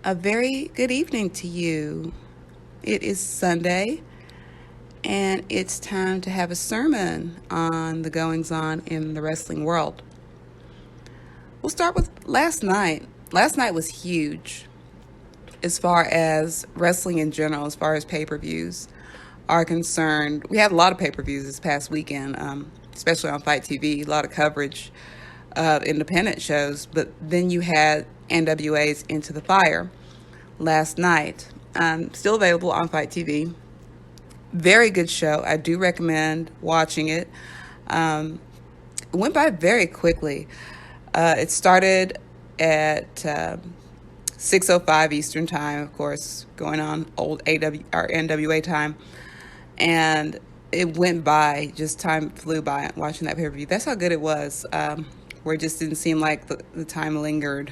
A very good evening to you. It is Sunday, and it's time to have a sermon on the goings on in the wrestling world. We'll start with last night. Last night was huge as far as wrestling in general, as far as pay per views are concerned. We had a lot of pay per views this past weekend, especially on Fight TV, a lot of coverage of independent shows, but then you had NWA's Into the Fire last night. Still available on Fight TV. Very good show. I do recommend watching it. It went by very quickly. It started at 6:05 Eastern Time, of course, going on old AW or NWA time, and it went by. Just time flew by watching that pay per view. That's how good it was. Where it just didn't seem like the time lingered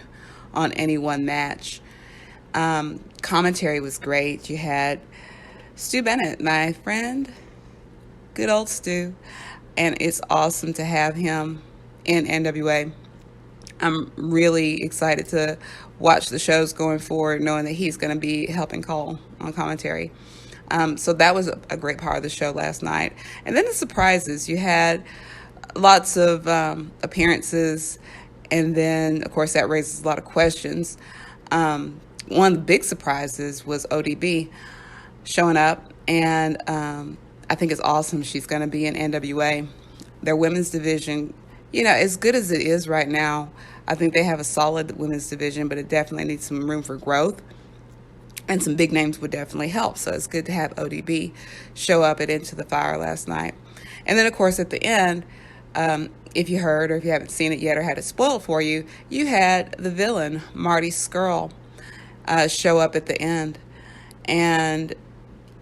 on any one match. Commentary was great. You had Stu Bennett, my friend, good old Stu, and it's awesome to have him in NWA. I'm really excited to watch the shows going forward, knowing that he's going to be helping call on commentary. So that was a great part of the show last night. And then the surprises. You had lots of appearances, and then, of course, that raises a lot of questions. One of the big surprises was ODB showing up, and I think it's awesome she's going to be in NWA. Their women's division, as good as it is right now, I think they have a solid women's division, but it definitely needs some room for growth. And some big names would definitely help. So it's good to have ODB show up at Into the Fire last night. And then, of course, at the end, if you heard or if you haven't seen it yet or had it spoiled for you, you had the villain, Marty Scurll, show up at the end. And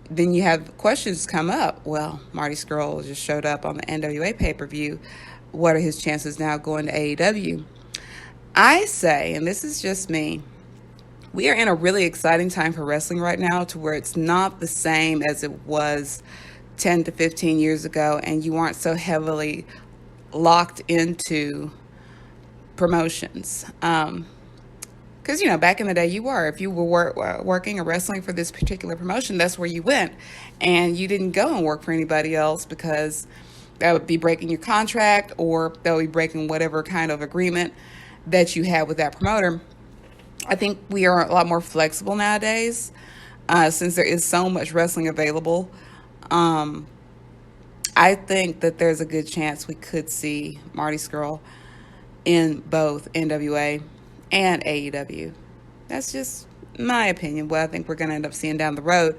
then you have questions come up. Well, Marty Scurll just showed up on the NWA pay-per-view. What are his chances now going to AEW? I say, and this is just me, we are in a really exciting time for wrestling right now, to where it's not the same as it was 10 to 15 years ago, and you aren't so heavily locked into promotions. Because, back in the day, if you were working or wrestling for this particular promotion, that's where you went. And you didn't go and work for anybody else, because that would be breaking your contract, or that would be breaking whatever kind of agreement that you had with that promoter. I think we are a lot more flexible nowadays, since there is so much wrestling available. I think that there's a good chance we could see Marty Scurll in both NWA and AEW. That's just my opinion, what I think we're going to end up seeing down the road.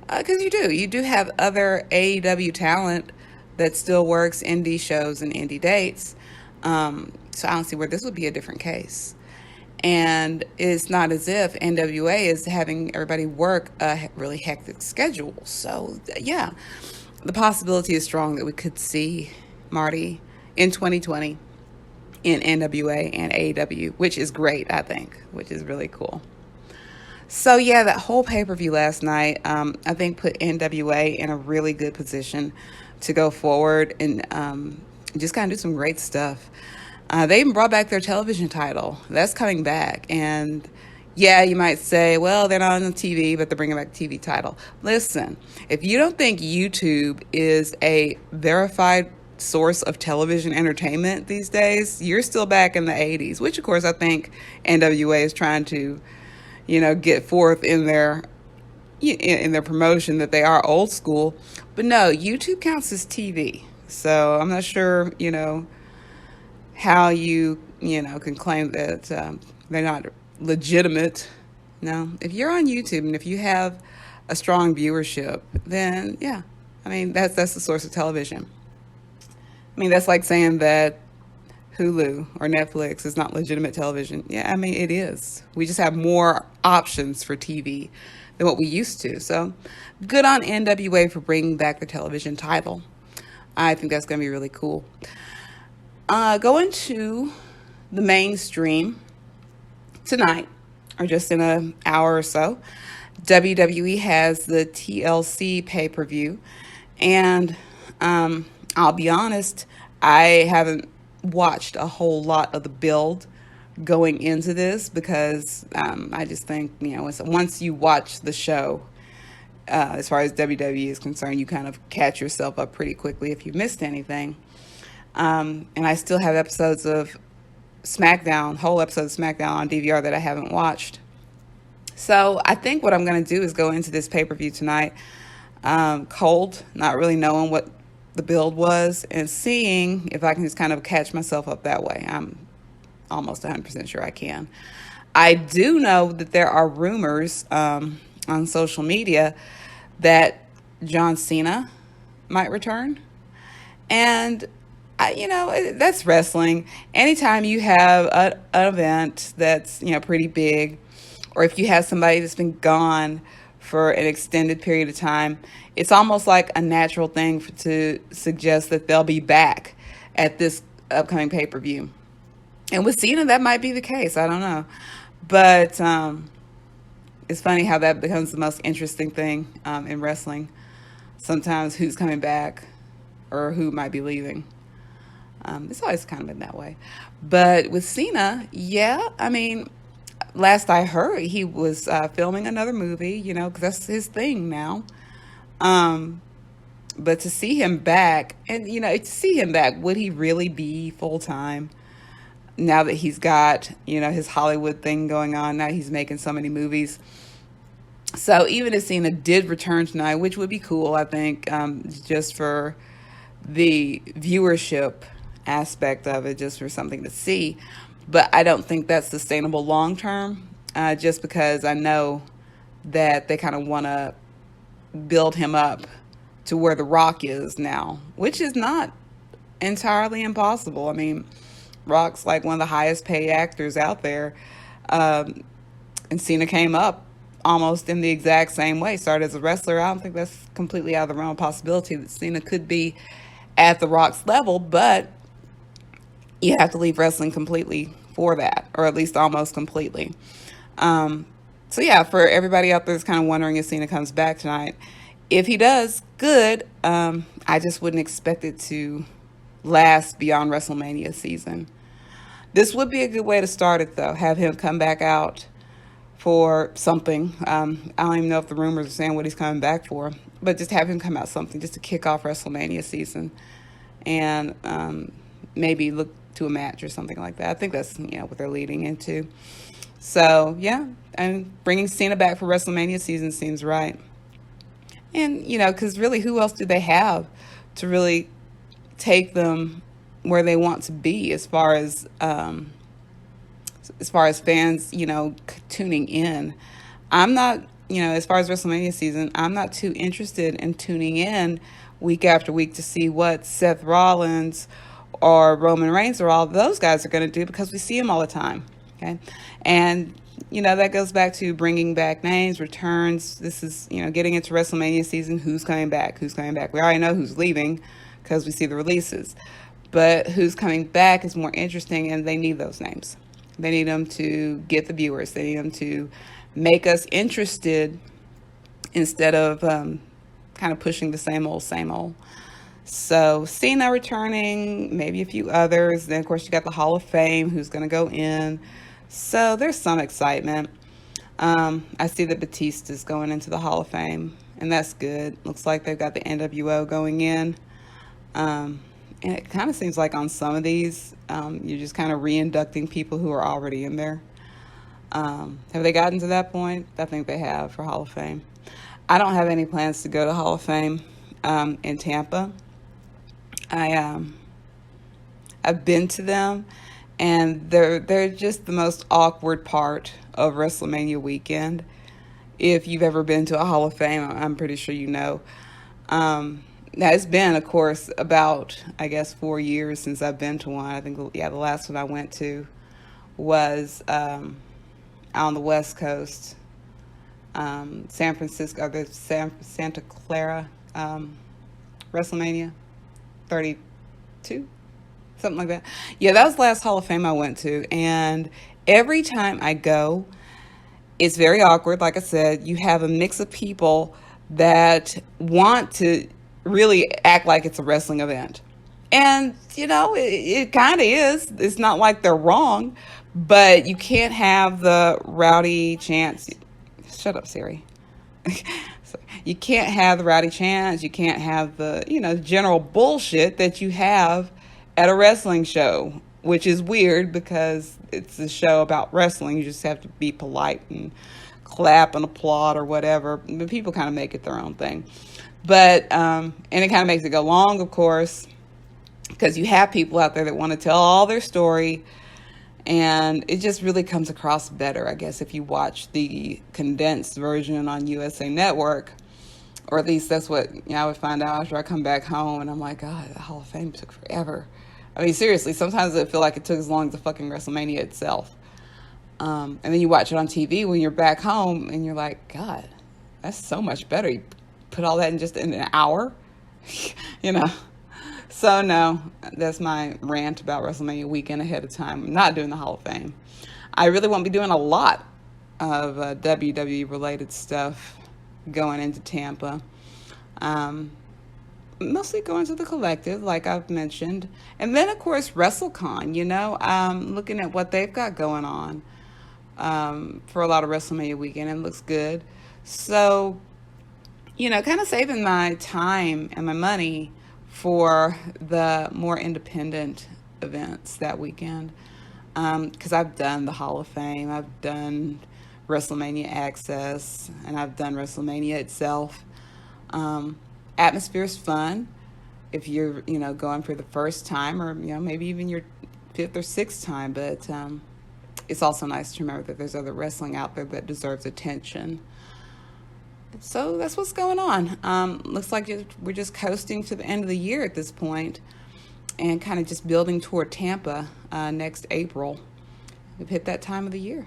Because you do have other AEW talent that still works indie shows and indie dates. So I don't see where this would be a different case. And it's not as if NWA is having everybody work a really hectic schedule. So, yeah, the possibility is strong that we could see Marty in 2020 in NWA and AEW, which is great, I think, which is really cool. So, yeah, that whole pay-per-view last night, I think put NWA in a really good position to go forward and just kind of do some great stuff. They even brought back their television title. That's coming back. And yeah, you might say, well, they're not on the TV, but they're bringing back the TV title. Listen, if you don't think YouTube is a verified source of television entertainment these days, you're still back in the 80s, which, of course, I think NWA is trying to, get forth in their promotion that they are old school. But no, YouTube counts as TV. So I'm not sure, how you can claim that they're not legitimate. No, if you're on YouTube and if you have a strong viewership, then yeah, that's the source of television. That's like saying that Hulu or Netflix is not legitimate television. Yeah, it is. We just have more options for TV than what we used to. So good on NWA for bringing back the television title. I think that's going to be really cool. Going to the mainstream tonight, or just in an hour or so, WWE has the TLC pay-per-view. And I'll be honest, I haven't watched a whole lot of the build going into this, because I just think, once you watch the show, as far as WWE is concerned, you kind of catch yourself up pretty quickly if you missed anything. And I still have episodes of SmackDown, whole episodes of SmackDown on DVR that I haven't watched. So I think what I'm going to do is go into this pay-per-view tonight cold, not really knowing what the build was, and seeing if I can just kind of catch myself up that way. I'm almost 100% sure I can. I do know that there are rumors on social media that John Cena might return. And, that's wrestling. Anytime you have an event that's, pretty big, or if you have somebody that's been gone for an extended period of time, it's almost like a natural thing to suggest that they'll be back at this upcoming pay-per-view. And with Cena, that might be the case. I don't know. But it's funny how that becomes the most interesting thing in wrestling. Sometimes who's coming back or who might be leaving. It's always kind of been that way. But with Cena, yeah, last I heard, he was filming another movie, because that's his thing now. But to see him back, would he really be full-time now that he's got, his Hollywood thing going on? Now he's making so many movies. So even if Cena did return tonight, which would be cool, I think, just for the viewership aspect of it, just for something to see. But I don't think that's sustainable long term, just because I know that they kind of want to build him up to where The Rock is now, which is not entirely impossible. Rock's like one of the highest paid actors out there. And Cena came up almost in the exact same way, started as a wrestler. I don't think that's completely out of the realm of possibility that Cena could be at The Rock's level, but you have to leave wrestling completely for that, or at least almost completely. So yeah, for everybody out there that's kind of wondering if Cena comes back tonight, if he does, good. I just wouldn't expect it to last beyond WrestleMania season. This would be a good way to start it, though. Have him come back out for something. I don't even know if the rumors are saying what he's coming back for, but just have him come out something just to kick off WrestleMania season, and maybe look to a match or something like that. I think that's what they're leading into. So yeah, and bringing Cena back for WrestleMania season seems right. And because really, who else do they have to really take them where they want to be as far as fans, tuning in? I'm not, as far as WrestleMania season, I'm not too interested in tuning in week after week to see what Seth Rollins or Roman Reigns or all of those guys are going to do, because we see them all the time. Okay. And, that goes back to bringing back names, returns. This is, getting into WrestleMania season. Who's coming back? Who's coming back? We already know who's leaving because we see the releases. But who's coming back is more interesting, and they need those names. They need them to get the viewers. They need them to make us interested instead of kind of pushing the same old, same old. So Cena returning, maybe a few others. Then, of course, you got the Hall of Fame, who's going to go in. So there's some excitement. I see that Batista's going into the Hall of Fame, and that's good. Looks like they've got the NWO going in. And it kind of seems like on some of these, you're just kind of re-inducting people who are already in there. Have they gotten to that point? I think they have for Hall of Fame. I don't have any plans to go to Hall of Fame in Tampa. I've been to them, and they're just the most awkward part of WrestleMania weekend. If you've ever been to a Hall of Fame, I'm pretty sure you know. Now, it's been, of course, about, 4 years since I've been to one. I think, the last one I went to was out on the West Coast, San Francisco, the Santa Clara WrestleMania 32, something like that. Yeah, that was the last Hall of Fame I went to, and every time I go, it's very awkward. Like I said, you have a mix of people that want to really act like it's a wrestling event. And, it kind of is. It's not like they're wrong, But you can't have the rowdy chants. Shut up, Siri. So you can't have the rowdy chants. You can't have the, general bullshit that you have at a wrestling show, which is weird because it's a show about wrestling. You just have to be polite and clap and applaud or whatever. But people kind of make it their own thing. But, and it kind of makes it go long, of course, because you have people out there that want to tell all their story. And it just really comes across better, I guess, if you watch the condensed version on USA Network. Or at least that's what I would find out after I come back home. And I'm like, God, the Hall of Fame took forever. I mean, seriously, sometimes I feel like it took as long as the fucking WrestleMania itself. And then you watch it on TV when you're back home and you're like, God, that's so much better. You put all that in an hour, So no, that's my rant about WrestleMania weekend ahead of time. I'm not doing the Hall of Fame. I really won't be doing a lot of WWE related stuff going into Tampa. Mostly going to the Collective, like I've mentioned. And then, of course, WrestleCon, looking at what they've got going on for a lot of WrestleMania weekend. It looks good. So, kind of saving my time and my money for the more independent events that weekend. Because I've done the Hall of Fame, I've done WrestleMania Access, and I've done WrestleMania itself. Atmosphere is fun if you're, going for the first time or, maybe even your fifth or sixth time. But it's also nice to remember that there's other wrestling out there that deserves attention. So that's what's going on. Looks like we're just coasting to the end of the year at this point and kind of just building toward Tampa next April. We've hit that time of the year.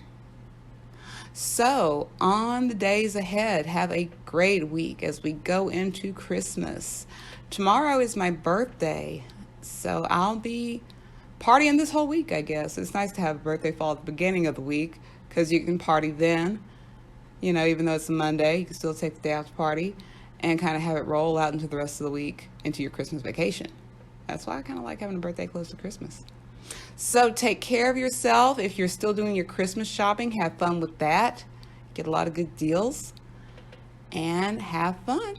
So on the days ahead, have a great week as we go into Christmas. Tomorrow is my birthday, so I'll be partying this whole week, I guess. It's nice to have a birthday fall at the beginning of the week because you can party then. Even though it's a Monday, you can still take the day off to party and kind of have it roll out into the rest of the week into your Christmas vacation. That's why I kind of like having a birthday close to Christmas. So take care of yourself. If you're still doing your Christmas shopping, have fun with that. Get a lot of good deals and have fun.